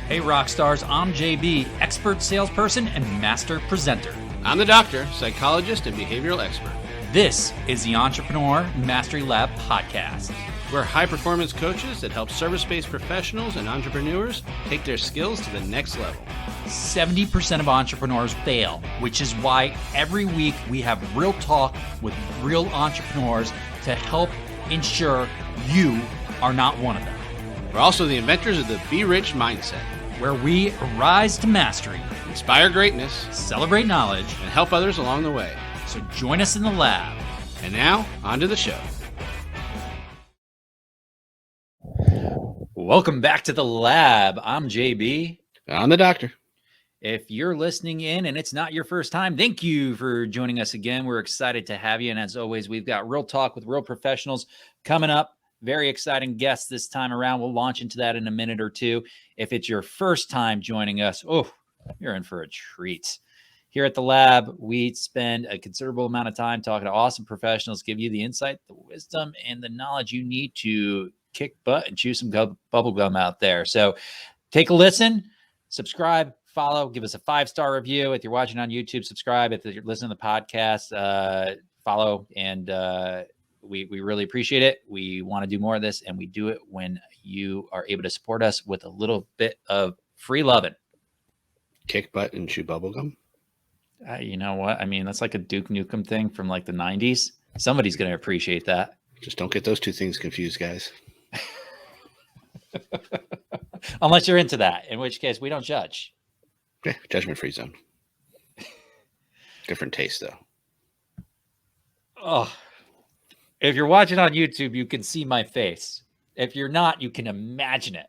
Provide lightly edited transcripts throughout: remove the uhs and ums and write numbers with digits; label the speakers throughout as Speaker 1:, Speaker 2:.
Speaker 1: Hey Rockstars, I'm JB, expert salesperson and master presenter.
Speaker 2: I'm the doctor, psychologist, and behavioral expert.
Speaker 1: This is the Entrepreneur Mastery Lab podcast.
Speaker 2: We're high-performance coaches that help service-based professionals and entrepreneurs take their skills to the next level.
Speaker 1: 70% of entrepreneurs fail, which is why every week we have real talk with real entrepreneurs to help ensure you are not one of them.
Speaker 2: We're also the inventors of the Be Rich mindset,
Speaker 1: where we rise to mastery,
Speaker 2: inspire greatness,
Speaker 1: celebrate knowledge,
Speaker 2: and help others along the way.
Speaker 1: So join us in the lab.
Speaker 2: And now, on to the show.
Speaker 1: Welcome back to the lab. I'm JB.
Speaker 2: I'm the doctor.
Speaker 1: If you're listening in and it's not your first time, thank you for joining us again. We're excited to have you. And as always, we've got real talk with real professionals coming up. Very exciting guests this time around. We'll launch into that in a minute or two. If it's your first time joining us, you're in for a treat. Here at the lab, we spend a considerable amount of time talking to awesome professionals, give you the insight, the wisdom, and the knowledge you need to kick butt and chew some bubble gum out there. So take a listen, subscribe, follow, give us a 5-star review. If you're watching on YouTube, subscribe. If you're listening to the podcast, follow, and we really appreciate it. We want to do more of this, and we do it when you are able to support us with a little bit of free loving.
Speaker 2: Kick butt and chew bubblegum?
Speaker 1: You know what? I mean, that's like a Duke Nukem thing from like the 90s. Somebody's going to appreciate that.
Speaker 2: Just don't get those two things confused, guys.
Speaker 1: Unless you're into that, in which case we don't judge.
Speaker 2: Yeah, judgment-free zone. Different taste, though.
Speaker 1: Oh. If you're watching on YouTube, you can see my face. If you're not, you can imagine it.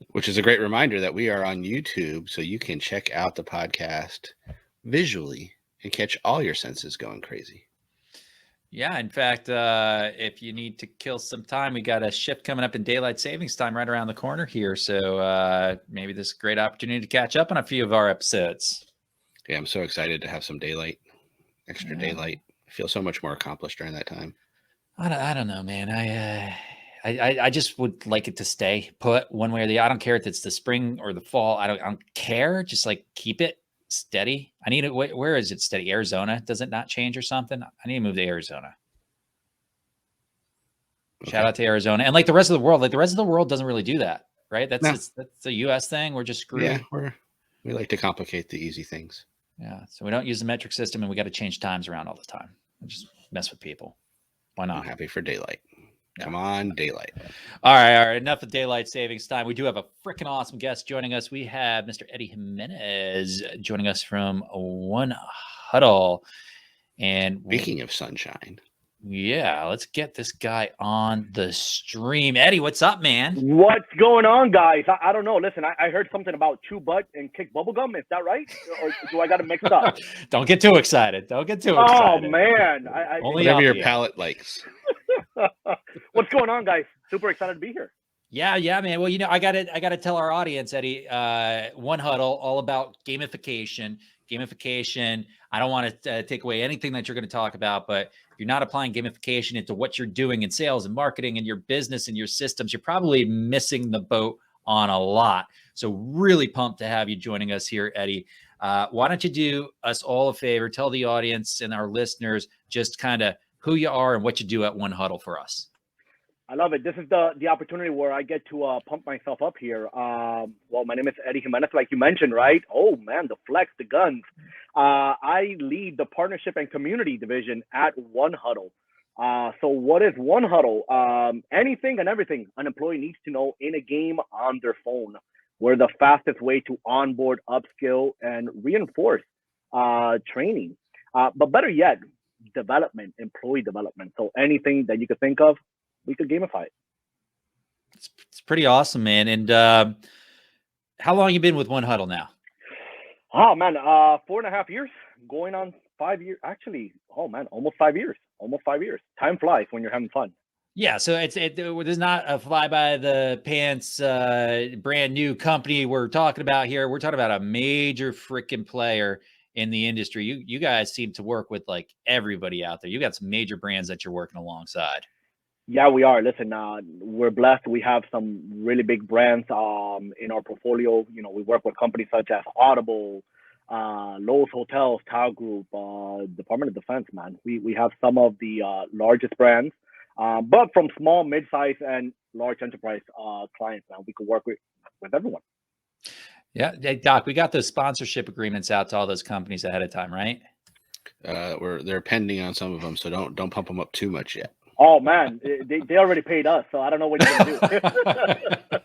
Speaker 2: Which is a great reminder that we are on YouTube, so you can check out the podcast visually and catch all your senses going crazy.
Speaker 1: Yeah, in fact, if you need to kill some time, we got a shift coming up in daylight savings time right around the corner here. So maybe this is a great opportunity to catch up on a few of our episodes.
Speaker 2: Yeah, I'm so excited to have some daylight, extra daylight. I feel so much more accomplished during that time.
Speaker 1: I don't know, man. I just would like it to stay put one way or the other. I don't care if it's the spring or the fall. I don't care. Just like keep it steady. I need it. Where is it steady? Arizona? Does it not change or something? I need to move to Arizona. Okay. Shout out to Arizona. And like the rest of the world, doesn't really do that, right? That's a U.S. thing. We're just screwed.
Speaker 2: Yeah, we like to complicate the easy things.
Speaker 1: Yeah, so we don't use the metric system, and we got to change times around all the time. We just mess with people. Why not?
Speaker 2: I'm happy for daylight. Come on, daylight.
Speaker 1: All right. Enough of daylight savings time. We do have a freaking awesome guest joining us. We have Mr. Eddie Jimenez joining us from 1Huddle. And
Speaker 2: speaking of sunshine.
Speaker 1: Yeah, let's get this guy on the stream. Eddie, what's up, man?
Speaker 3: What's going on, guys? I don't know. Listen, I heard something about chew butt and kick bubblegum. Is that right? Or do I got it mixed up?
Speaker 1: Don't get too excited.
Speaker 3: Oh, man.
Speaker 2: Whatever your palate likes.
Speaker 3: What's going on, guys? Super excited to be here.
Speaker 1: Yeah, man. Well, I gotta tell our audience, Eddie, 1Huddle, all about gamification. I don't want to take away anything that you're going to talk about, but if you're not applying gamification into what you're doing in sales and marketing and your business and your systems, you're probably missing the boat on a lot. So really pumped to have you joining us here, Eddie. Why don't you do us all a favor, tell the audience and our listeners just kind of who you are and what you do at 1Huddle for us.
Speaker 3: I love it. This is the opportunity where I get to pump myself up here. Well, my name is Eddie Jimenez, like you mentioned, right? Oh, man, the flex, the guns. I lead the partnership and community division at 1Huddle. So what is 1Huddle? Anything and everything an employee needs to know in a game on their phone. We're the fastest way to onboard, upskill, and reinforce training. But better yet, development, employee development. So anything that you could think of, we could gamify it.
Speaker 1: It's pretty awesome, man. And how long you been with 1Huddle now?
Speaker 3: Oh, man, 4.5 years, going on 5 years. Actually, oh, man, almost 5 years. Time flies when you're having fun.
Speaker 1: Yeah, so there's not a fly by the pants brand new company we're talking about here. We're talking about a major freaking player in the industry. You guys seem to work with like everybody out there. You got some major brands that you're working alongside.
Speaker 3: Yeah, we are. Listen, we're blessed. We have some really big brands in our portfolio. You know, we work with companies such as Audible, Lowe's Hotels, Tao Group, Department of Defense. Man, we have some of the largest brands, but from small, mid-size, and large enterprise clients. Man, we could work with everyone.
Speaker 1: Yeah, hey, Doc, we got those sponsorship agreements out to all those companies ahead of time, right?
Speaker 2: They're pending on some of them, so don't pump them up too much yet.
Speaker 3: Oh man, they already paid us, so I don't know what you're gonna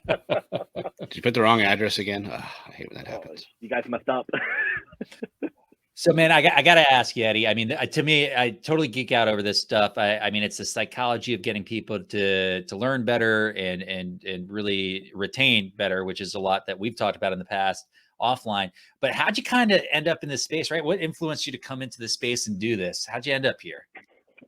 Speaker 3: do.
Speaker 2: Did you put the wrong address again? I hate when that happens.
Speaker 3: You guys messed up.
Speaker 1: So, man, I got to ask you, Eddie. I mean, to me, I totally geek out over this stuff. I mean, it's the psychology of getting people to learn better and really retain better, which is a lot that we've talked about in the past offline. But how'd you kind of end up in this space, right? What influenced you to come into this space and do this? How'd you end up here?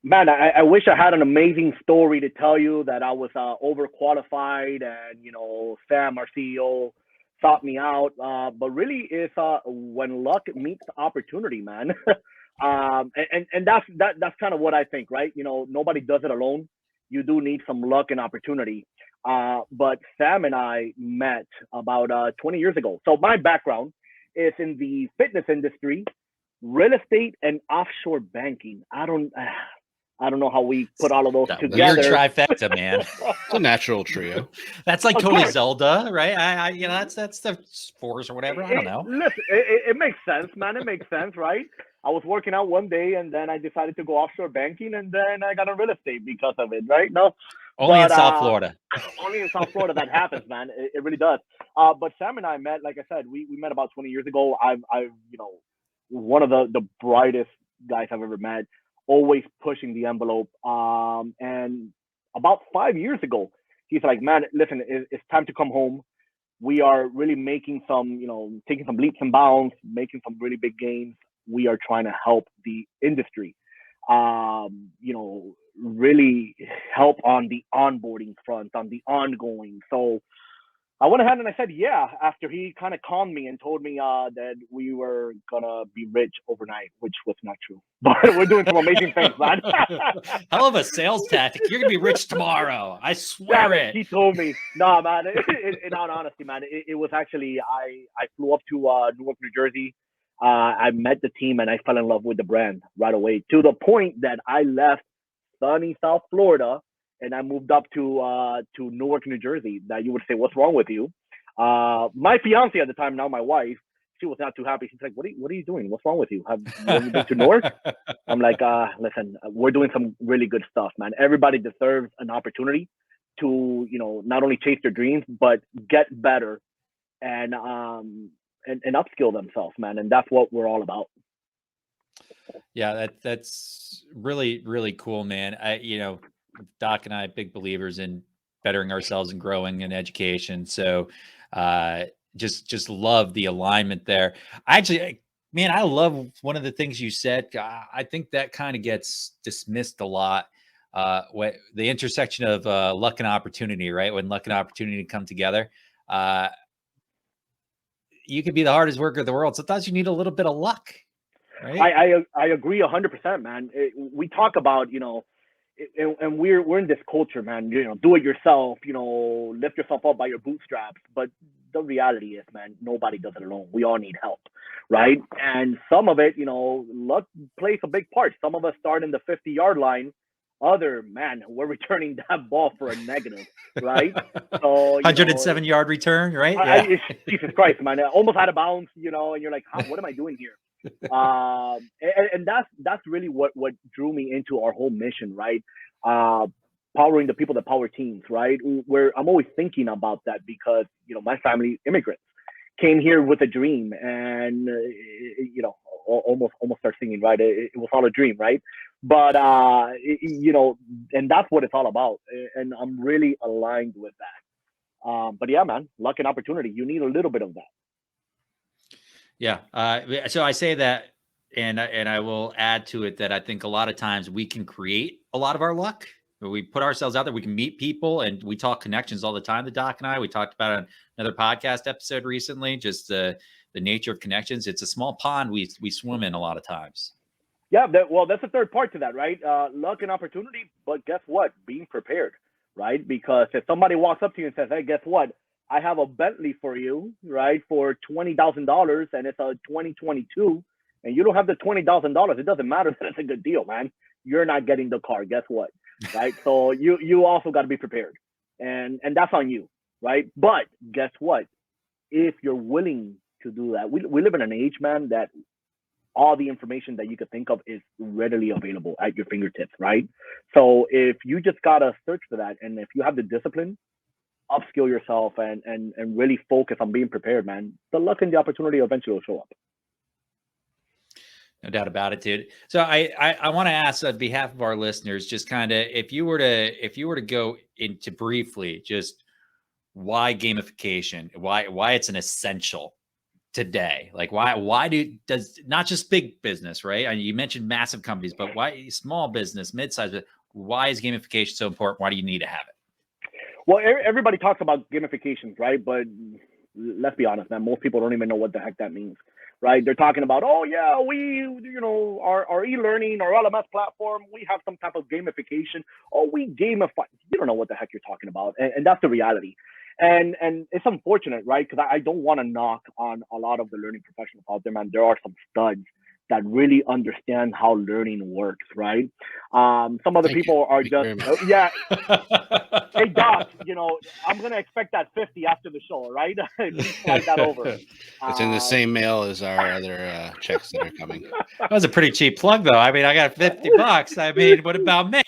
Speaker 3: Man, I wish I had an amazing story to tell you that I was overqualified and, you know, Sam, our CEO, sought me out. But really it's when luck meets opportunity, man. And that's kind of what I think, right? You know, nobody does it alone. You do need some luck and opportunity. But Sam and I met about 20 years ago. So my background is in the fitness industry, real estate, and offshore banking. I don't know how we put all of those together.
Speaker 1: Weird trifecta, man.
Speaker 2: It's a natural trio.
Speaker 1: That's like totally Zelda, right? I you know, that's the Force or whatever. I don't know.
Speaker 3: Listen, it makes sense, man. It makes sense, right? I was working out one day, and then I decided to go offshore banking, and then I got in real estate because of it, right? No,
Speaker 1: only in South Florida.
Speaker 3: Only in South Florida that happens, man. It really does. But Sam and I met, like I said, we met about 20 years ago. I've you know, one of the brightest guys I've ever met. Always pushing the envelope. And about 5 years ago, he's like, man, listen, it's time to come home. We are really making some, you know, taking some leaps and bounds, making some really big gains. We are trying to help the industry, you know, really help on the onboarding front, on the ongoing. So I went ahead and I said, yeah, after he kind of calmed me and told me that we were going to be rich overnight, which was not true. But we're doing some amazing things, man.
Speaker 1: Hell of a sales tactic. You're going to be rich tomorrow. I swear it.
Speaker 3: He told me. No, man, in all honesty, man, it was actually, I flew up to Newark, New Jersey. I met the team and I fell in love with the brand right away, to the point that I left sunny South Florida and I moved up to Newark, New Jersey. That you would say, what's wrong with you? My fiance at the time, now my wife, she was not too happy. She's like, what are you doing? What's wrong with you? Have you been to Newark? I'm like, listen, we're doing some really good stuff, man. Everybody deserves an opportunity to, you know, not only chase their dreams, but get better and upskill themselves, man. And that's what we're all about.
Speaker 1: Yeah, that's really, really cool, man. You know, Doc and I, big believers in bettering ourselves and growing in education. So just love the alignment there. Man, I love one of the things you said. I think that kind of gets dismissed a lot. What the intersection of luck and opportunity, right? When luck and opportunity come together, you could be the hardest worker in the world. Sometimes you need a little bit of luck, right?
Speaker 3: I agree 100%, man. We talk about, you know, and we're in this culture, man, you know, do it yourself, you know, lift yourself up by your bootstraps. But the reality is, man, nobody does it alone. We all need help, right? And some of it, you know, luck plays a big part. Some of us start in the 50-yard line. Man, we're returning that ball for a negative, right? So
Speaker 1: 107-yard return, right?
Speaker 3: Jesus Christ, man, I almost out of bounds, you know, and you're like, what am I doing here? And that's really what drew me into our whole mission, right? Powering the people that power teams, right? Where I'm always thinking about that because, you know, my family immigrants came here with a dream, and you know, almost start singing, right? It was all a dream, right? But you know, and that's what it's all about, and I'm really aligned with that. But yeah, man, luck and opportunity, you need a little bit of that.
Speaker 1: Yeah. So I say that, and I will add to it that I think a lot of times we can create a lot of our luck. We put ourselves out there. We can meet people, and we talk connections all the time. The Doc and I, we talked about on another podcast episode recently, just the nature of connections. It's a small pond we swim in a lot of times.
Speaker 3: Yeah, well, that's the third part to that, right? Luck and opportunity, but guess what? Being prepared, right? Because if somebody walks up to you and says, "Hey, guess what? I have a Bentley for you, right, for $20,000, and it's a 2022, and you don't have the $20,000, it doesn't matter that it's a good deal, man. You're not getting the car. Guess what, right? So you also got to be prepared, and that's on you, right? But guess what? If you're willing to do that, we live in an age, man, that all the information that you could think of is readily available at your fingertips, right? So if you just gotta search for that, and if you have the discipline, upskill yourself and really focus on being prepared, man, the luck and the opportunity eventually will show up.
Speaker 1: No doubt about it, dude. So I want to ask on behalf of our listeners, just kind of if you were to go into briefly just why gamification, why it's an essential today, like why does not just big business, right? I mean, you mentioned massive companies, but why small business, mid-sized, why is gamification so important? Why do you need to have it?
Speaker 3: Well, everybody talks about gamifications, right? But let's be honest, man, most people don't even know what the heck that means, right? They're talking about, oh yeah, our e-learning, our LMS platform, we have some type of gamification. Oh, we gamify. You don't know what the heck you're talking about, and that's the reality. And it's unfortunate, right? Because I don't want to knock on a lot of the learning professionals out there, man. There are some studs that really understand how learning works, right? Some other people are just, yeah. Hey, Doc, I'm going to expect that 50 after the show, right? Please slide that over.
Speaker 2: It's in the same mail as our other checks that are coming.
Speaker 1: That was a pretty cheap plug, though. I mean, I got $50. I mean, what about me?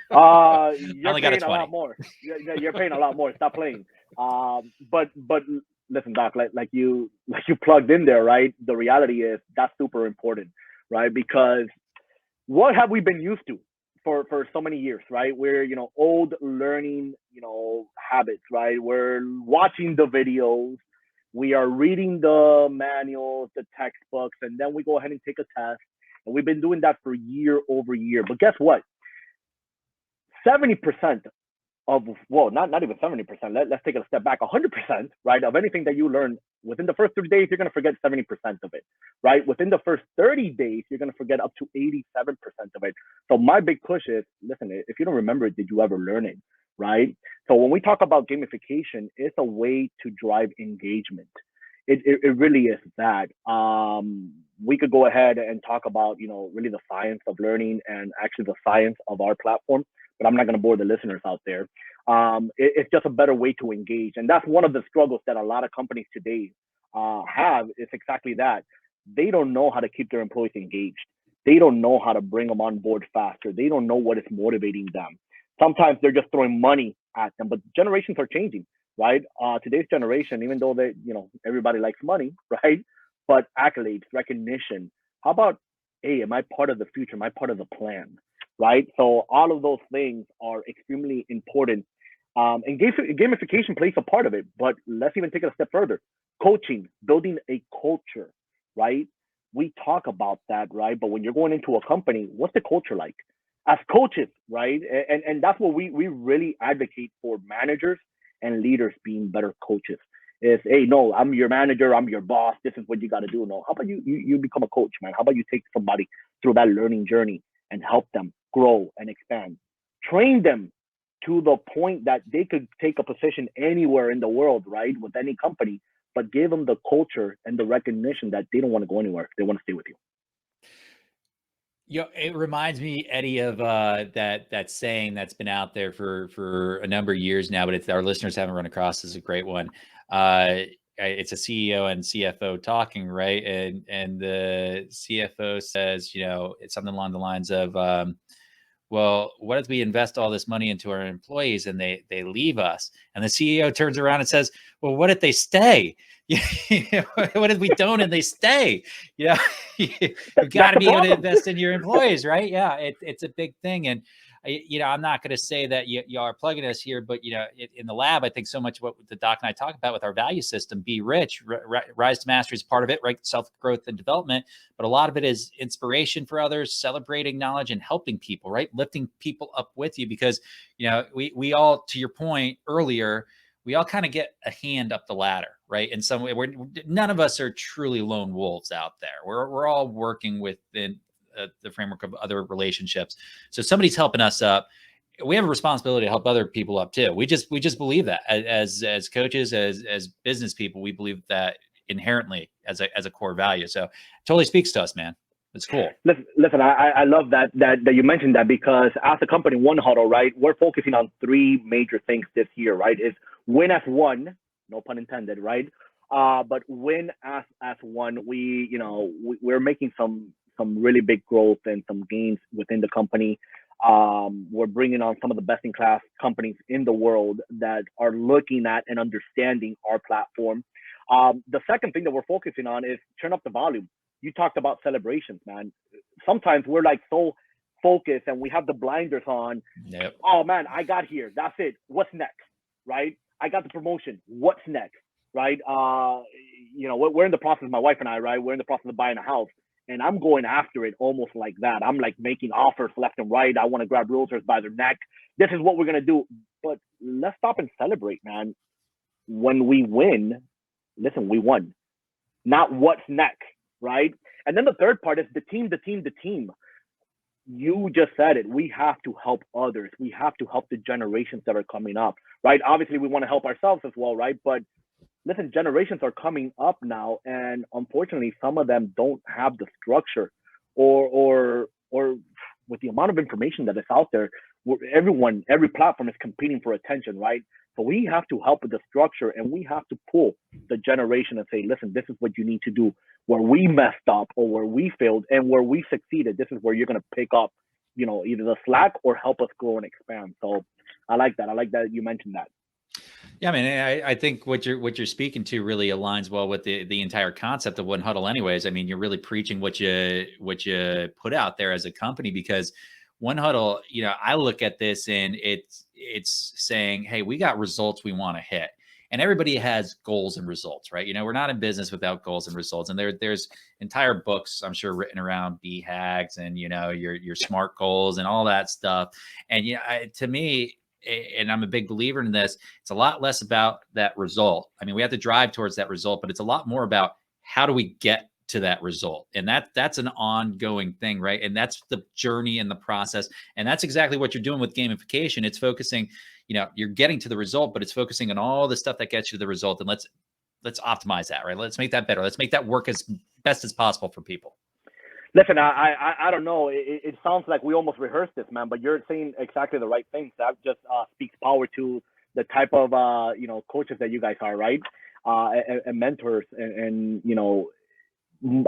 Speaker 3: You're paying a lot more. You're paying a lot more. Stop playing. But listen, Doc, like you plugged in there, right? The reality is that's super important, right? Because what have we been used to for so many years, right? We're old learning habits, right? We're watching the videos, we are reading the manuals, the textbooks, and then we go ahead and take a test. And we've been doing that for year over year. But guess what? 70% of, well, not even 70%, let's take it a step back, 100%, right, of anything that you learn within the first 30 days, you're going to forget 70% of it, right? Within the first 30 days, you're going to forget up to 87% of it. So my big push is, listen, if you don't remember it, did you ever learn it, right? So when we talk about gamification, it's a way to drive engagement. It really is that. We could go ahead and talk about, really the science of learning and actually the science of our platform, but I'm not going to bore the listeners out there. It's just a better way to engage. And that's one of the struggles that a lot of companies today have. It's exactly that. They don't know how to keep their employees engaged. They don't know how to bring them on board faster. They don't know what is motivating them. Sometimes they're just throwing money at them, but generations are changing, right? Today's generation, even though everybody likes money, right? But accolades, recognition. How about, hey, am I part of the future? Am I part of the plan? Right? So all of those things are extremely important. And gamification plays a part of it, but let's even take it a step further. Coaching, building a culture, right? We talk about that, right? But when you're going into a company, what's the culture like? As coaches, right? And that's what we really advocate for, managers and leaders being better coaches. Is, hey, no, I'm your manager, I'm your boss, this is what you got to do. No, how about you become a coach, man? How about you take somebody through that learning journey and help them grow and expand, train them to the point that they could take a position anywhere in the world, right, with any company, but give them the culture and the recognition that they don't want to go anywhere. They want to stay with you.
Speaker 1: It reminds me, Eddie, of that saying that's been out there for a number of years now, but it's our listeners haven't run across. This is a great one. It's a CEO and CFO talking, right? And the CFO says, it's something along the lines of, well, what if we invest all this money into our employees and they leave us? And the CEO turns around and says, well, what if they stay? What if we don't and they stay? You've got to be able to invest in your employees, right? Yeah, it's a big thing. And I'm not going to say that you are plugging us here, but in the lab, I think so much what the doc and I talk about with our value system, be rich, rise to mastery is part of it, right? Self-growth and development, but a lot of it is inspiration for others, celebrating knowledge and helping people, right? Lifting people up with you, because we all, to your point earlier, we all kind of get a hand up the ladder, right? In some way, none of us are truly lone wolves out there. We're all working within the framework of other relationships. So somebody's helping us up. We have a responsibility to help other people up too. We just believe that as coaches, as business people, we believe that inherently as a core value. So it totally speaks to us, man. It's cool.
Speaker 3: Listen, I love that you mentioned that, because as a company, 1Huddle, right, we're focusing on three major things this year, right? Is win as one, no pun intended, right? But win as one. We're making some really big growth and some gains within the company. We're bringing on some of the best-in-class companies in the world that are looking at and understanding our platform. The second thing that we're focusing on is turn up the volume. You talked about celebrations, man. Sometimes we're like so focused and we have the blinders on.
Speaker 1: Yep.
Speaker 3: Oh man, I got here. That's it. What's next? Right? I got the promotion. What's next? Right? We're in the process, my wife and I, right? We're in the process of buying a house, and I'm going after it almost like that. I'm like making offers left and right. I want to grab realtors by their neck. This is what we're going to do. But let's stop and celebrate, man. When we win, listen, we won. Not what's next. Right? And then the third part is the team. You just said it. We have to help others. We have to help the generations that are coming up, right? Obviously, we want to help ourselves as well, right? But listen, generations are coming up now, and unfortunately, some of them don't have the structure or with the amount of information that is out there, every platform is competing for attention, right? So we have to help with the structure, and we have to pull the generation and say, listen, this is what you need to do. Where we messed up or where we failed and where we succeeded, this is where you're going to pick up, either the slack or help us grow and expand. So I like that. I like that you mentioned that.
Speaker 1: Yeah, I mean, I think what you're speaking to really aligns well with the entire concept of 1Huddle. Anyways, I mean, you're really preaching what you put out there as a company, because 1Huddle, I look at this and it's saying, hey, we got results we want to hit. And everybody has goals and results, right? We're not in business without goals and results. And there's entire books, I'm sure, written around BHAGs and, your SMART goals and all that stuff. And, to me, and I'm a big believer in this, it's a lot less about that result. I mean, we have to drive towards that result, but it's a lot more about how do we get to that result. And that's an ongoing thing, right? And that's the journey and the process. And that's exactly what you're doing with gamification. It's focusing, you're getting to the result, but it's focusing on all the stuff that gets you to the result. And let's optimize that, right? Let's make that better. Let's make that work as best as possible for people.
Speaker 3: Listen, I don't know. It sounds like we almost rehearsed this, man, but you're saying exactly the right things. That just speaks power to the type of, coaches that you guys are, right? And mentors and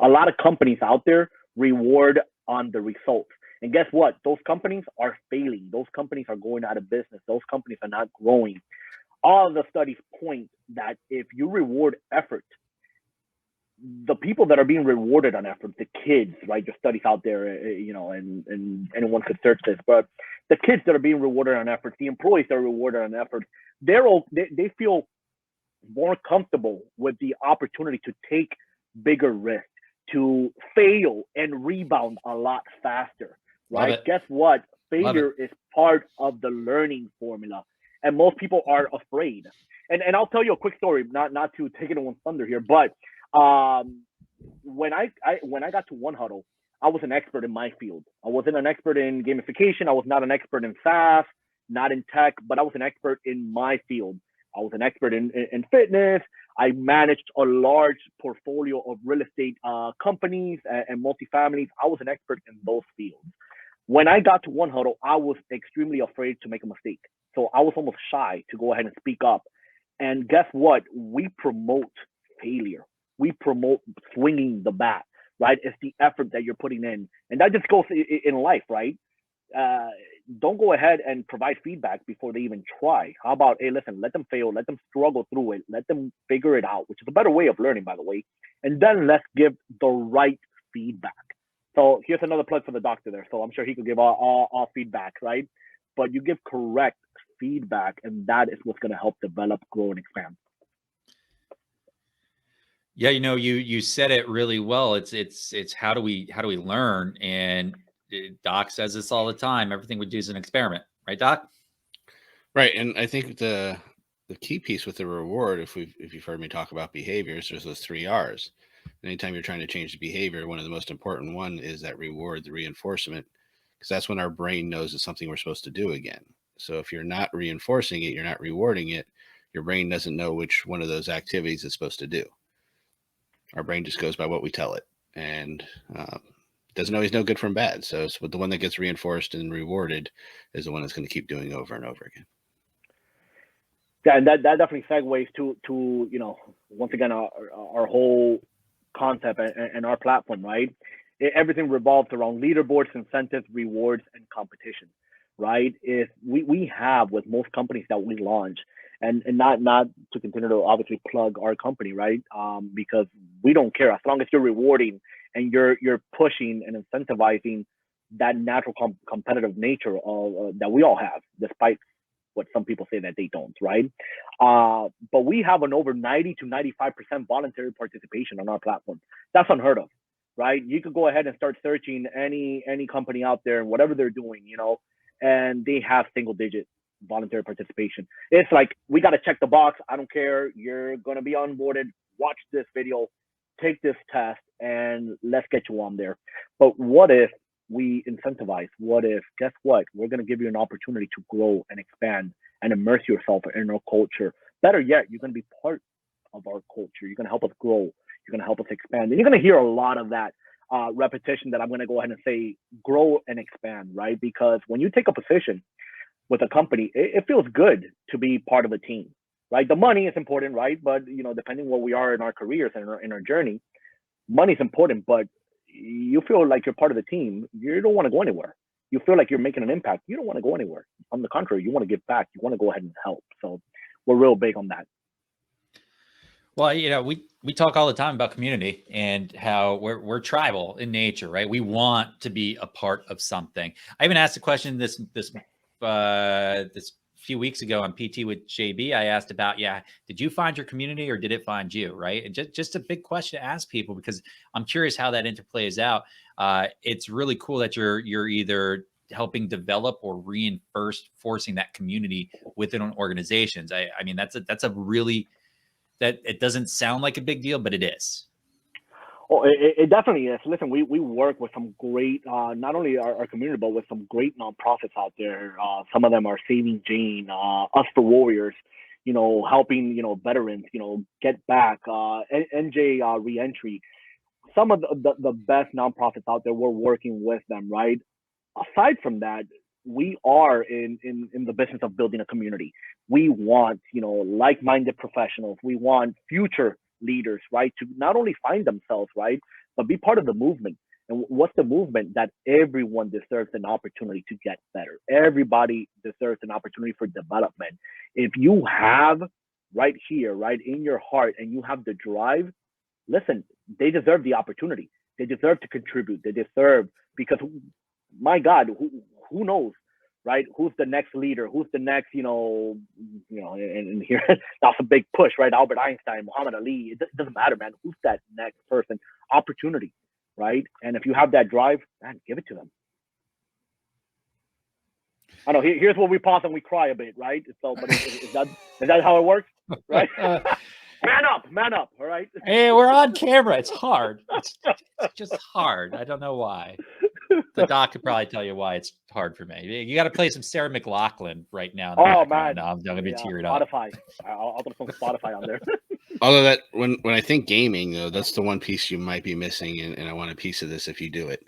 Speaker 3: a lot of companies out there reward on the results. And guess what? Those companies are failing. Those companies are going out of business. Those companies are not growing. All of the studies point that if you reward effort, the people that are being rewarded on effort, the kids, right? There's studies out there, and anyone could search this, but the kids that are being rewarded on effort, the employees that are rewarded on effort, they feel more comfortable with the opportunity to take bigger risks, to fail and rebound a lot faster, right? Guess what? Failure is part of the learning formula, and most people are afraid. And I'll tell you a quick story, not to take anyone's thunder here, but when I got to 1Huddle, I was an expert in my field. I wasn't an expert in gamification. I was not an expert in SaaS, not in tech, but I was an expert in my field. I was an expert in fitness. I managed a large portfolio of real estate companies and multifamilies. I was an expert in those fields. When I got to 1Huddle, I was extremely afraid to make a mistake. So I was almost shy to go ahead and speak up. And guess what? We promote failure. We promote swinging the bat, right? It's the effort that you're putting in. And that just goes in life, right? Don't go ahead and provide feedback before they even try. How about, hey, listen, let them fail, let them struggle through it, let them figure it out, which is a better way of learning, by the way. And then let's give the right feedback. So here's another plug for the doctor there. So I'm sure he could give all feedback, right? But you give correct feedback, and that is what's going to help develop, grow, and expand.
Speaker 1: Yeah, you said it really well. It's how do we learn? And Doc says this all the time. Everything we do is an experiment, right, Doc?
Speaker 2: Right, and I think the key piece with the reward, if you've heard me talk about behaviors, there's those 3 R's: Anytime you're trying to change the behavior, one of the most important one is that reward, the reinforcement, because that's when our brain knows it's something we're supposed to do again. So if you're not reinforcing it, you're not rewarding it, your brain doesn't know which one of those activities it's supposed to do. Our brain just goes by what we tell it, and doesn't always know good from bad. So the one that gets reinforced and rewarded is the one that's going to keep doing over and over again.
Speaker 3: Yeah, and that definitely segues to once again our whole concept and our platform, right? Everything revolves around leaderboards, incentives, rewards, and competition, right? If we have with most companies that we launch, and not to continue to obviously plug our company, right? Because we don't care as long as you're rewarding and you're pushing and incentivizing that natural competitive nature of that we all have, despite what some people say that they don't, right? But we have an over 90 to 95% voluntary participation on our platform. That's unheard of, right? You could go ahead and start searching any company out there and whatever they're doing, and they have single digit voluntary participation. It's like, we got to check the box. I don't care. You're going to be onboarded. Watch this video, take this test, and let's get you on there. But what if we incentivize? What if, guess what? We're going to give you an opportunity to grow and expand and immerse yourself in our culture. Better yet, you're going to be part of our culture. You're going to help us grow. You're going to help us expand. And you're going to hear a lot of that repetition that I'm going to go ahead and say, grow and expand, right? Because when you take a position with a company, it feels good to be part of a team, right? The money is important, right? But, depending where we are in our careers and in our journey, money is important, but you feel like you're part of the team. You don't want to go anywhere. You feel like you're making an impact. You don't want to go anywhere. On the contrary, you want to give back. You want to go ahead and help. So we're real big on that.
Speaker 1: Well, we talk all the time about community and how we're tribal in nature, right? We want to be a part of something. I even asked a question this few weeks ago on PT with JB. I asked about, did you find your community or did it find you, right? And just a big question to ask people, because I'm curious how that interplays out. It's really cool that you're either helping develop or reinforcing that community within organizations. I mean, that's a really, that it doesn't sound like a big deal, but it is.
Speaker 3: Oh, it definitely is. Listen, we work with some great, not only our community, but with some great nonprofits out there. Some of them are Saving Jane, Us for Warriors, helping, veterans, get back, NJ Reentry. Some of the best nonprofits out there, we're working with them, right? Aside from that, we are in the business of building a community. We want, like-minded professionals. We want future leaders, right, to not only find themselves, right, but be part of the movement. And what's the movement? That everyone deserves an opportunity to get better. Everybody deserves an opportunity for development. If you have right here, right in your heart, and you have the drive, listen, they deserve the opportunity. They deserve to contribute. They deserve, because my God, who knows, right? Who's the next leader? Who's the next, and here, that's a big push, right? Albert Einstein, Muhammad Ali, it doesn't matter, man. Who's that next person? Opportunity, right? And if you have that drive, man, give it to them. I know, here's where we pause and we cry a bit, right? So, but is that how it works, right? Man up, all right?
Speaker 1: Hey, we're on camera. It's hard. It's just hard. I don't know why. The doc could probably tell you why it's hard for me. You got to play some Sarah McLachlan right now.
Speaker 3: Oh, man.
Speaker 1: No, I'm going to be teared up.
Speaker 3: Spotify. I'll put some Spotify on there.
Speaker 2: Although that, when I think gaming, though, that's the one piece you might be missing, and I want a piece of this if you do it.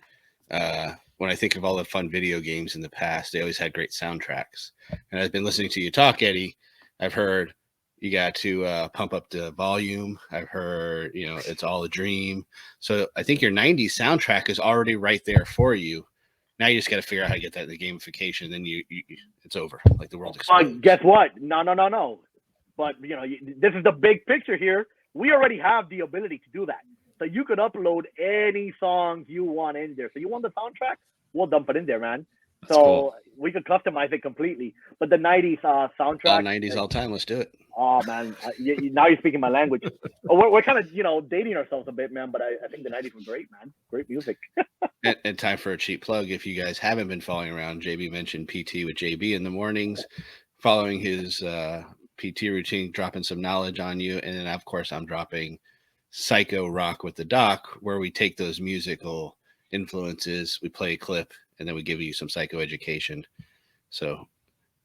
Speaker 2: When I think of all the fun video games in the past, they always had great soundtracks. And I've been listening to you talk, Eddie. I've heard you got to pump up the volume. I've heard, it's all a dream. So I think your 90s soundtrack is already right there for you. Now you just got to figure out how to get that in the gamification. Then you it's over. Like the world explodes.
Speaker 3: Guess what? No. But, this is the big picture here. We already have the ability to do that. So you could upload any songs you want in there. So you want the soundtrack? We'll dump it in there, man.
Speaker 1: That's cool.
Speaker 3: We could customize it completely. But the 90s soundtrack.
Speaker 2: All 90s all time. Let's do it.
Speaker 3: Oh, man. Now you're speaking my language. We're kind of, dating ourselves a bit, man. But I think the 90s were great, man. Great music.
Speaker 2: and time for a cheap plug. If you guys haven't been following around, JB mentioned PT with JB in the mornings, following his PT routine, dropping some knowledge on you. And then, of course, I'm dropping psycho rock with the doc, where we take those musical influences, we play a clip, and then we give you some psycho education. So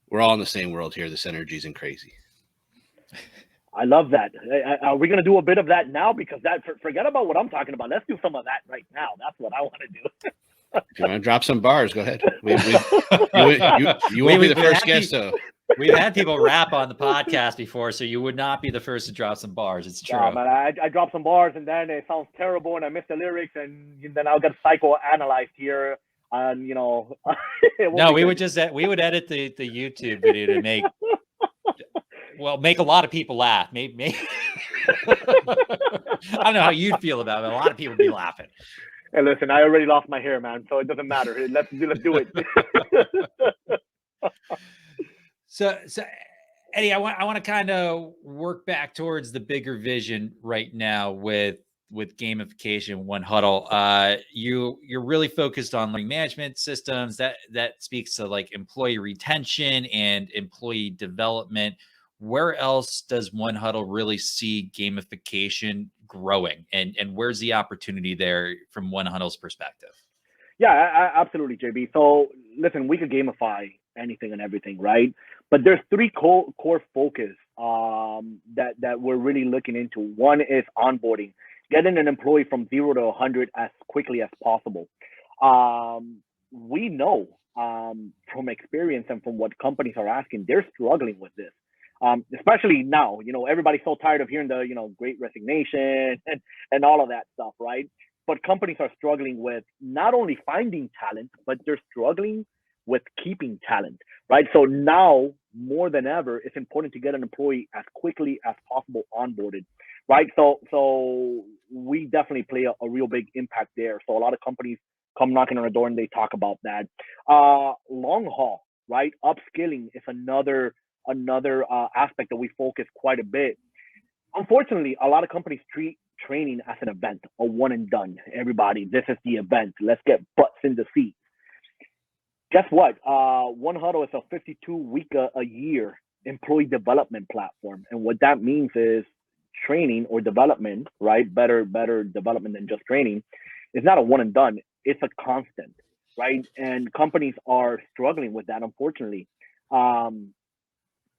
Speaker 2: we're all in the same world here. This energy isn't crazy.
Speaker 3: I love that. Are we going to do a bit of that now? Because forget about what I'm talking about. Let's do some of that right now. That's what I want to do.
Speaker 2: If you want to drop some bars, go ahead. You won't be the first guest, though.
Speaker 1: We've had people rap on the podcast before, so you would not be the first to drop some bars. It's true.
Speaker 3: Yeah, man, I drop some bars, and then it sounds terrible, and I miss the lyrics, and then I'll get psychoanalyzed here. And no,
Speaker 1: we would edit the YouTube video to make a lot of people laugh. Maybe I don't know how you'd feel about it. A lot of people would be laughing.
Speaker 3: Hey, listen, I already lost my hair, man, so it doesn't matter. Let's do it.
Speaker 1: So Eddie, I want to kind of work back towards the bigger vision right now with gamification, 1Huddle. You're really focused on learning management systems that speaks to like employee retention and employee development. Where else does 1Huddle really see gamification growing, and where's the opportunity there from 1Huddle's perspective?
Speaker 3: Yeah, absolutely, JB. So listen, we could gamify anything and everything, right? But there's three core focus that we're really looking into. One is onboarding, getting an employee from 0 to 100 as quickly as possible. We know from experience and from what companies are asking, they're struggling with this. Especially now, everybody's so tired of hearing the, great resignation and all of that stuff, right? But companies are struggling with not only finding talent, but they're struggling with keeping talent, right? So now more than ever, it's important to get an employee as quickly as possible onboarded, right? So we definitely play a real big impact there. So a lot of companies come knocking on the door and they talk about that. Long haul, right? Upskilling is another aspect that we focus quite a bit. Unfortunately, a lot of companies treat training as an event, a one and done. Everybody, this is the event. Let's get butts in the seat. Guess what? 1Huddle is a 52-week a year employee development platform. And what that means is training or development, right? Better development than just training. It's not a one and done. It's a constant, right? And companies are struggling with that, unfortunately. And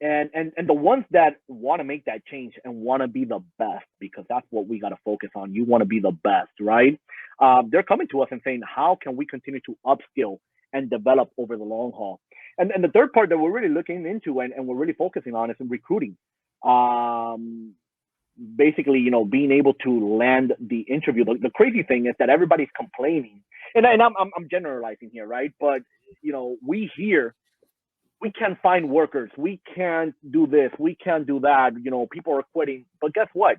Speaker 3: the ones that want to make that change and want to be the best, because that's what we got to focus on. You want to be the best, right? They're coming to us and saying, how can we continue to upskill and develop over the long haul? And the third part that we're really looking into and we're really focusing on is in recruiting. Basically, being able to land the interview. The crazy thing is that everybody's complaining, and I'm generalizing here, right? But we hear, we can't find workers, we can't do this, we can't do that, people are quitting. But guess what?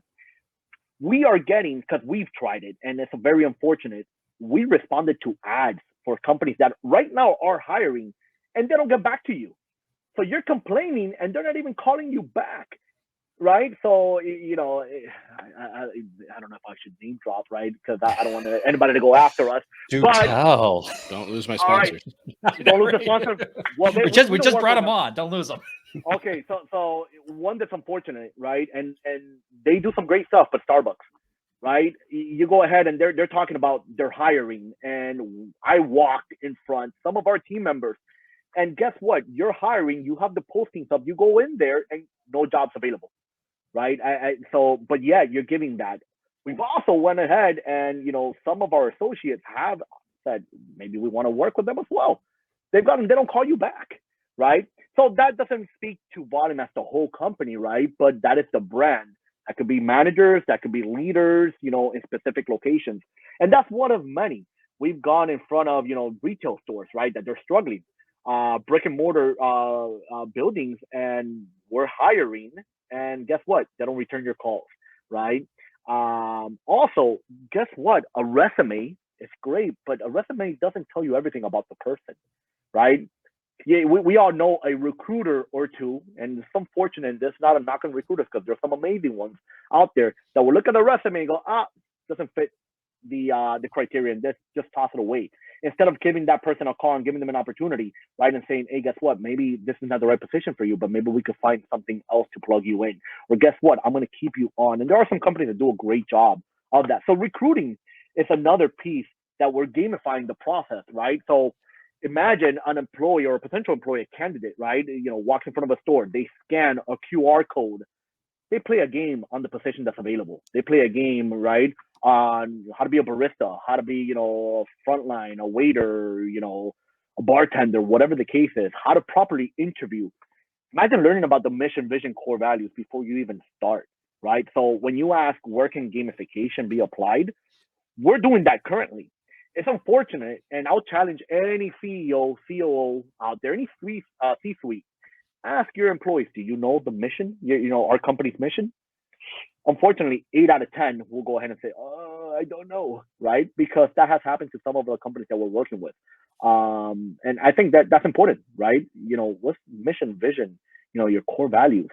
Speaker 3: We are getting, because we've tried it, and it's very unfortunate, we responded to ads for companies that right now are hiring, and they don't get back to you. So you're complaining, and they're not even calling you back, right? So, I don't know if I should name drop, right? Because I don't want anybody to go after us.
Speaker 1: Tell.
Speaker 2: Don't lose my sponsors.
Speaker 3: Right. Don't lose the sponsors. Well,
Speaker 1: we just brought them on. Don't lose them.
Speaker 3: Okay, so one that's unfortunate, right? And they do some great stuff, but Starbucks, right? You go ahead and they're talking about they're hiring, and I walked in front some of our team members, and guess what? You're hiring. You have the postings up. You go in there, and no jobs available, right? But yeah, you're giving that. We've also went ahead and some of our associates have said maybe we want to work with them as well. They don't call you back, right? So that doesn't speak to volume as the whole company, right? But that is the brand. That could be managers, that could be leaders, in specific locations. And that's one of many. We've gone in front of, retail stores, right? That they're struggling, brick and mortar buildings, and we're hiring. And guess what? They don't return your calls, right? Also, guess what? A resume is great, but a resume doesn't tell you everything about the person, right? Yeah, we all know a recruiter or two, and it's unfortunate. There's not a knock on recruiters, because there's some amazing ones out there that will look at the resume and go, doesn't fit the criteria, and just toss it away. instead of giving that person a call and giving them an opportunity, right, and saying, hey, guess what, maybe this is not the right position for you, but maybe we could find something else to plug you in, or guess what, I'm going to keep you on. And there are some companies that do a great job of that. So recruiting is another piece that we're gamifying the process, right? So imagine an employee or a potential employee, a candidate, right, walks in front of a store, they scan a QR code, they play a game on the position that's available. They play a game, right, on how to be a barista, how to be, a frontline, a waiter, a bartender, whatever the case is, how to properly interview. Imagine learning about the mission, vision, core values before you even start, right? So when you ask, where can gamification be applied? We're doing that currently. It's unfortunate, and I'll challenge any CEO, COO out there, any C-suite. Ask your employees, do you know the mission, our company's mission? Unfortunately, 8 out of 10 will go ahead and say, oh, I don't know, right? Because that has happened to some of the companies that we're working with. And I think that's important, right? What's mission, vision, your core values?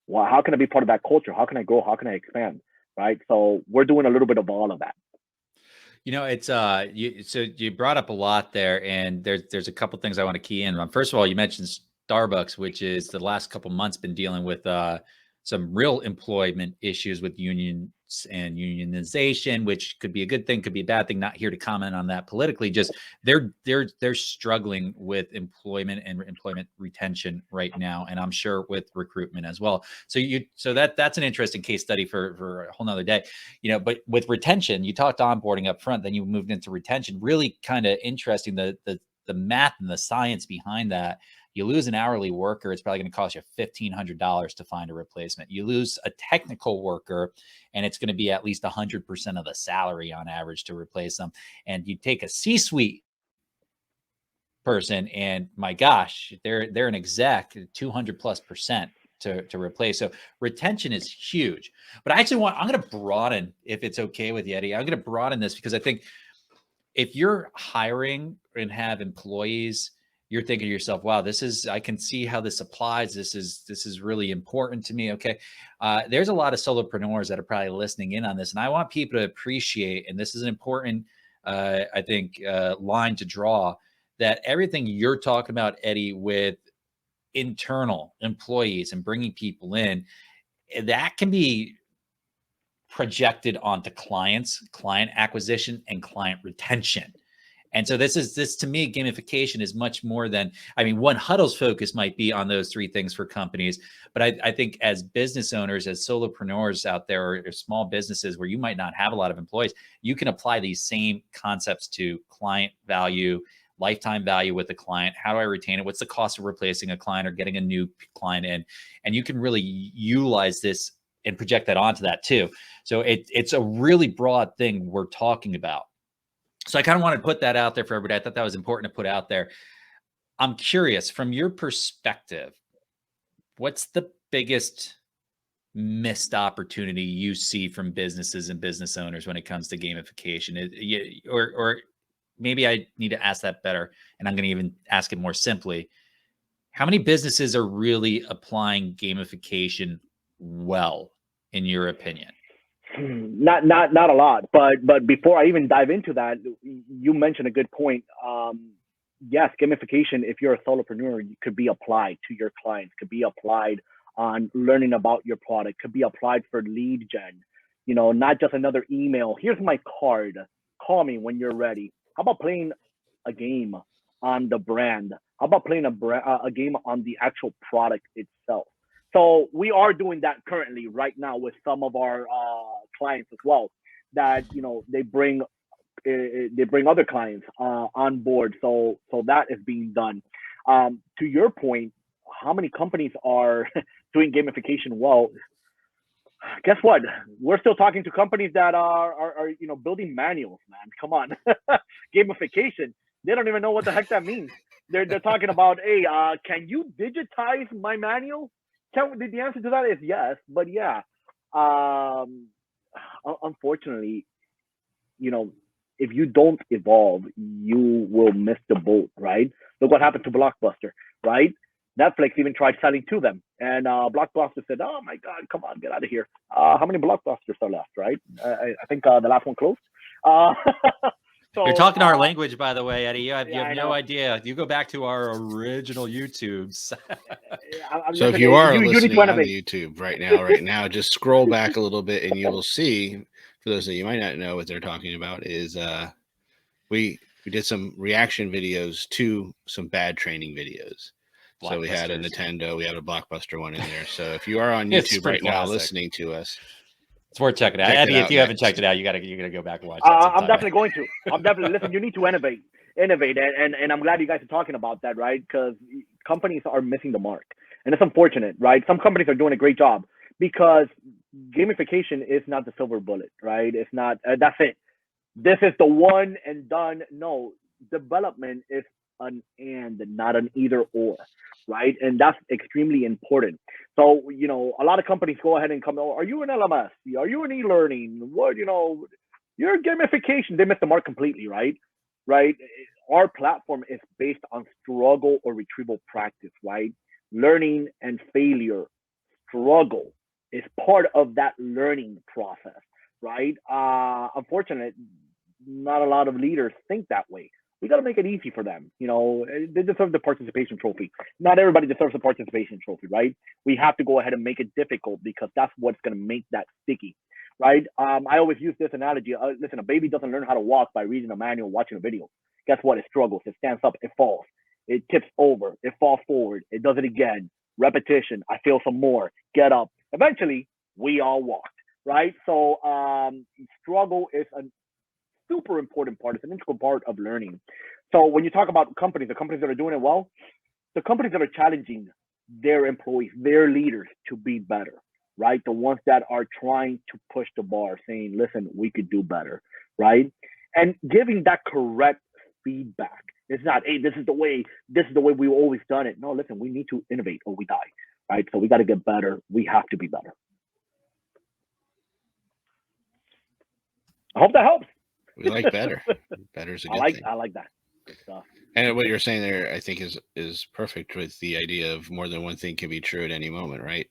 Speaker 3: Well, how can I be part of that culture? How can I grow? How can I expand, right? So we're doing a little bit of all of that.
Speaker 1: It's so you brought up a lot there, and there's a couple things I want to key in on. First of all, you mentioned Starbucks, which is the last couple months been dealing with some real employment issues with unions and unionization, which could be a good thing, could be a bad thing. Not here to comment on that politically. Just they're struggling with employment and employment retention right now, and I'm sure with recruitment as well. So that's an interesting case study for a whole nother day. But with retention, you talked onboarding up front, then you moved into retention. Really kind of interesting, the math and the science behind that. You lose an hourly worker, it's probably going to cost you $1,500 to find a replacement. You lose a technical worker, and it's going to be at least 100% of the salary on average to replace them. And you take a C-suite person, and my gosh, they're an exec, 200+% to replace. So retention is huge. But I'm going to broaden, if it's okay with you, Eddie, I'm going to broaden this, because I think if you're hiring and have employees, you're thinking to yourself, wow, I can see how this applies. This is really important to me. Okay. There's a lot of solopreneurs that are probably listening in on this, and I want people to appreciate, and this is an important, I think, line to draw, that everything you're talking about, Eddie, with internal employees and bringing people in, that can be projected onto clients, client acquisition, and client retention. And so this to me, gamification is much more than, 1Huddle's focus might be on those three things for companies. But I think as business owners, as solopreneurs out there, or small businesses where you might not have a lot of employees, you can apply these same concepts to client value, lifetime value with the client. How do I retain it? What's the cost of replacing a client or getting a new client in? And you can really utilize this and project that onto that too. So it's a really broad thing we're talking about. So I kind of wanted to put that out there for everybody. I thought that was important to put out there. I'm curious, from your perspective, what's the biggest missed opportunity you see from businesses and business owners when it comes to gamification? Or maybe I need to ask that better, and I'm going to even ask it more simply. How many businesses are really applying gamification well, in your opinion?
Speaker 3: Not a lot, but before I even dive into that, you mentioned a good point. Yes, gamification, if you're a solopreneur, could be applied to your clients, could be applied on learning about your product, could be applied for lead gen, not just another email. Here's my card, call me when you're ready. How about playing a game on the brand? How about playing a game on the actual product itself? So we are doing that currently right now with some of our clients as well, that they bring other clients on board. So that is being done. To your point, how many companies are doing gamification well? Guess what? We're still talking to companies that are building manuals, man. Come on. Gamification. They don't even know what the heck that means. They're talking about, hey, can you digitize my manual? The answer to that is yes, but yeah, unfortunately, if you don't evolve, you will miss the boat, right? Look what happened to Blockbuster, right? Netflix even tried selling to them, and Blockbuster said, "Oh my God, come on, get out of here." How many Blockbusters are left, right? I think the last one closed. So
Speaker 1: You're talking our language, by the way, Eddie. You have
Speaker 3: I
Speaker 1: no
Speaker 3: know.
Speaker 1: idea. You go back to our original YouTubes.
Speaker 2: So if
Speaker 3: Listen,
Speaker 2: you are
Speaker 3: you need
Speaker 2: listening
Speaker 3: to
Speaker 2: on
Speaker 3: innovate.
Speaker 2: YouTube right now, just scroll back a little bit and you will see, for those of you might not know what they're talking about, is we did some reaction videos to some bad training videos. So we had a Nintendo, we had a Blockbuster one in there. So if you are on
Speaker 1: It's
Speaker 2: YouTube
Speaker 1: pretty
Speaker 2: right now
Speaker 1: classic.
Speaker 2: listening to us,
Speaker 1: It's worth checking out.
Speaker 2: check it
Speaker 1: Eddie, if
Speaker 2: out
Speaker 1: you haven't
Speaker 2: next.
Speaker 1: checked it out, you gotta go back and watch that sometime.
Speaker 3: I'm definitely going to. I'm definitely listen. You need to innovate, and I'm glad you guys are talking about that, right? Because companies are missing the mark, and it's unfortunate, right? Some companies are doing a great job because gamification is not the silver bullet, right? It's not. That's it. This is the one and done. No, development is an and, not an either or, right? And that's extremely important. So, a lot of companies go ahead and come, oh, are you an LMS? Are you an e-learning? What, you're gamification. They miss the mark completely, right? Right? Our platform is based on struggle or retrieval practice, right? Learning and failure, struggle is part of that learning process, right? Unfortunately, not a lot of leaders think that way. We got to make it easy for them. They deserve the participation trophy. Not everybody deserves a participation trophy, right? We have to go ahead and make it difficult because that's what's going to make that sticky, right? I always use this analogy. Listen, a baby doesn't learn how to walk by reading a manual, watching a video. Guess what? It struggles. It stands up. It falls. It tips over. It falls forward. It does it again. Repetition. I feel some more. Get up. Eventually, we all walked, right? So struggle is a super important part. It's an integral part of learning. So when you talk about companies, the companies that are doing it well, the companies that are challenging their employees, their leaders to be better, right? The ones that are trying to push the bar, saying, listen, we could do better, right? And giving that correct feedback. It's not, hey, this is the way we've always done it. No, listen, we need to innovate or we die, right? So we got to get better. We have to be better. I hope that helps.
Speaker 2: We like better. Better is a good thing.
Speaker 3: I like that. Good stuff.
Speaker 2: And what you're saying there, I think, is perfect with the idea of more than one thing can be true at any moment, right?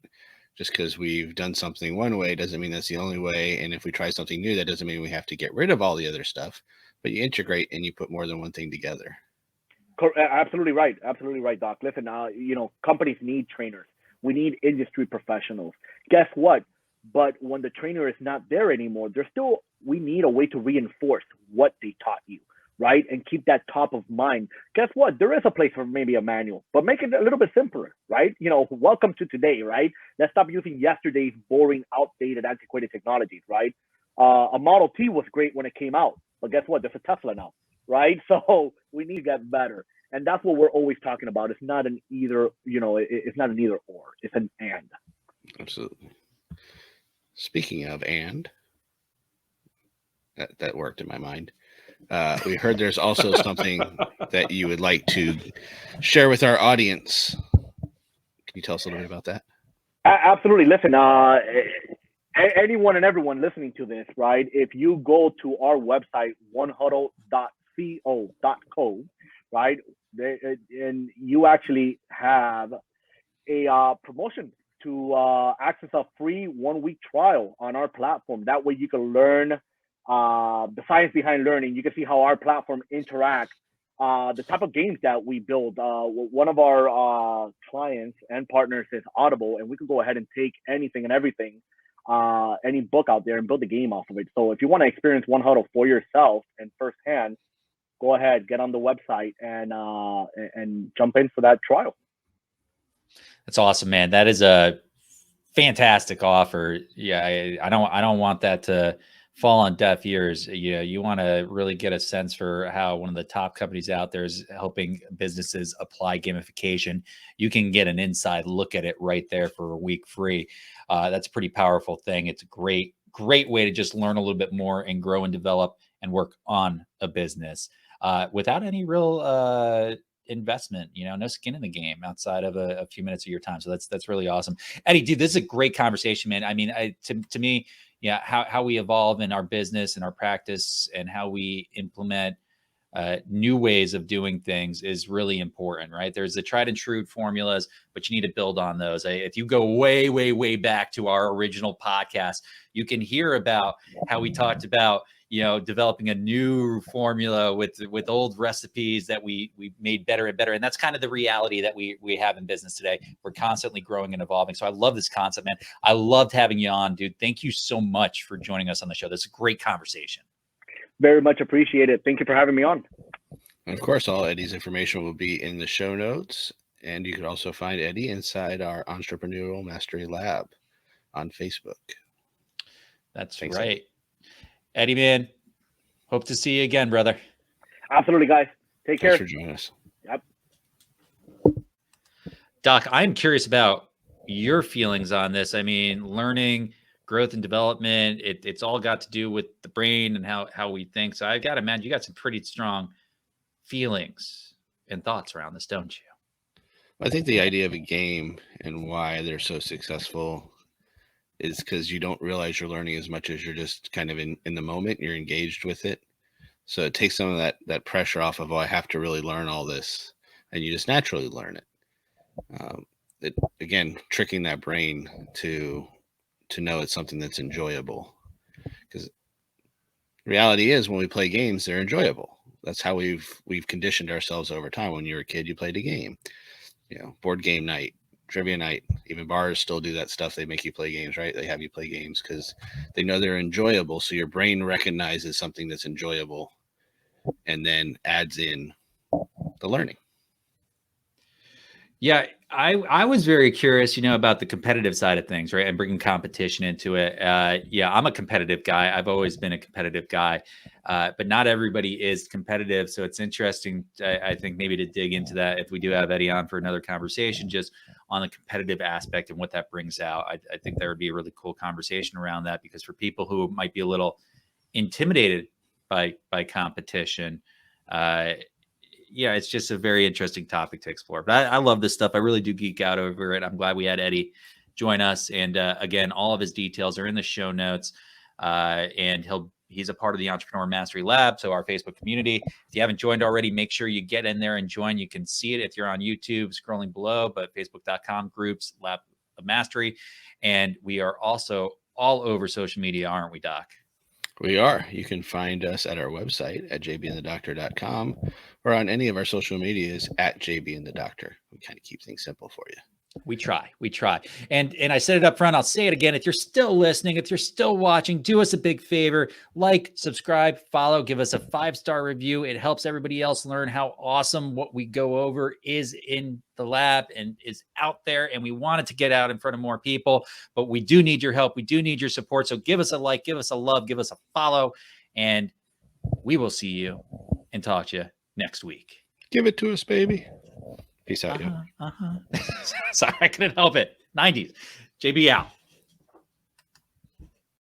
Speaker 2: Just because we've done something one way doesn't mean that's the only way. And if we try something new, that doesn't mean we have to get rid of all the other stuff. But you integrate and you put more than one thing together.
Speaker 3: Absolutely right. Absolutely right, Doc. Listen, companies need trainers. We need industry professionals. Guess what? But when the trainer is not there anymore, we need a way to reinforce what they taught you, right? And keep that top of mind. Guess what? There is a place for maybe a manual, but make it a little bit simpler, right? Welcome to today, right? Let's stop using yesterday's boring, outdated, antiquated technologies, right? A Model T was great when it came out, but guess what? There's a Tesla now, right? So we need to get better. And that's what we're always talking about. It's not an either, it's not an either or, it's an and.
Speaker 2: Absolutely. Speaking of and, that worked in my mind. We heard there's also something that you would like to share with our audience. Can you tell us a little bit about that?
Speaker 3: Absolutely. Listen, anyone and everyone listening to this, right? If you go to our website, 1huddle.co, right? And you actually have a promotion to access a free 1-week trial on our platform. That way you can learn the science behind learning. You can see how our platform interacts, the type of games that we build. One of our clients and partners is Audible, and we can go ahead and take anything and everything, any book out there, and build a game off of it. So if you want to experience 1Huddle for yourself and firsthand, go ahead, get on the website and jump in for that trial.
Speaker 1: That's awesome, man. That is a fantastic offer. Yeah, I don't want that to fall on deaf ears. You want to really get a sense for how one of the top companies out there is helping businesses apply gamification. You can get an inside look at it right there for a week free. That's a pretty powerful thing. It's a great way to just learn a little bit more and grow and develop and work on a business without any real investment, no skin in the game outside of a few minutes of your time. So that's really awesome. Eddie, dude, this is a great conversation, man. I mean, to me, yeah, how we evolve in our business and our practice and how we implement new ways of doing things is really important, right? There's the tried and true formulas, but you need to build on those. If you go way back to our original podcast, you can hear about how we talked about, developing a new formula with old recipes that we made better and better. And that's kind of the reality that we have in business today. We're constantly growing and evolving. So I love this concept, man. I loved having you on, dude. Thank you so much for joining us on the show. That's a great conversation.
Speaker 3: Very much appreciated. Thank you for having me on.
Speaker 2: And of course, all Eddie's information will be in the show notes. And you can also find Eddie inside our Entrepreneurial Mastery Lab on Facebook.
Speaker 1: Thanks, right. Eddie, man, hope to see you again, brother.
Speaker 3: Absolutely, guys. Take care.
Speaker 2: Thanks for joining us.
Speaker 3: Yep.
Speaker 1: Doc, I'm curious about your feelings on this. I mean, learning, growth and development, it's all got to do with the brain and how we think. So I've got to imagine you got some pretty strong feelings and thoughts around this, don't you?
Speaker 2: I think the idea of a game and why they're so successful is because you don't realize you're learning as much as you're just kind of in the moment. You're engaged with it. So it takes some of that pressure off of, I have to really learn all this. And you just naturally learn it. Again, tricking that brain to know it's something that's enjoyable. Because reality is when we play games, they're enjoyable. That's how we've conditioned ourselves over time. When you were a kid, you played a game, board game night, trivia night, even bars still do that stuff. They make you play games, right? They have you play games because they know they're enjoyable. So your brain recognizes something that's enjoyable and then adds in the learning.
Speaker 1: Yeah, I was very curious, about the competitive side of things, right? And bringing competition into it. Yeah, I'm a competitive guy. I've always been a competitive guy, but not everybody is competitive. So it's interesting, I think, maybe to dig into that if we do have Eddie on for another conversation, just on the competitive aspect and what that brings out. I think there would be a really cool conversation around that, because for people who might be a little intimidated by competition, yeah, it's just a very interesting topic to explore. But I love this stuff. I really do geek out over it. I'm glad we had Eddie join us. And again, all of his details are in the show notes. And he's a part of the Entrepreneur Mastery Lab, so our Facebook community. If you haven't joined already, make sure you get in there and join. You can see it if you're on YouTube, scrolling below, but facebook.com groups, Lab of Mastery. And we are also all over social media, aren't we, Doc?
Speaker 2: We are. You can find us at our website at jbandthedoctor.com or on any of our social medias at jbandthedoctor. We kind of keep things simple for you.
Speaker 1: We try. And I said it up front. I'll say it again. If you're still listening, if you're still watching, do us a big favor, like, subscribe, follow, give us a 5-star review. It helps everybody else learn how awesome what we go over is in the lab and is out there. And we want it to get out in front of more people, but we do need your help. We do need your support. So give us a like, give us a love, give us a follow, and we will see you and talk to you next week.
Speaker 2: Give it to us, baby. Peace out, yo.
Speaker 1: Sorry, I couldn't help it. 90s. JB out.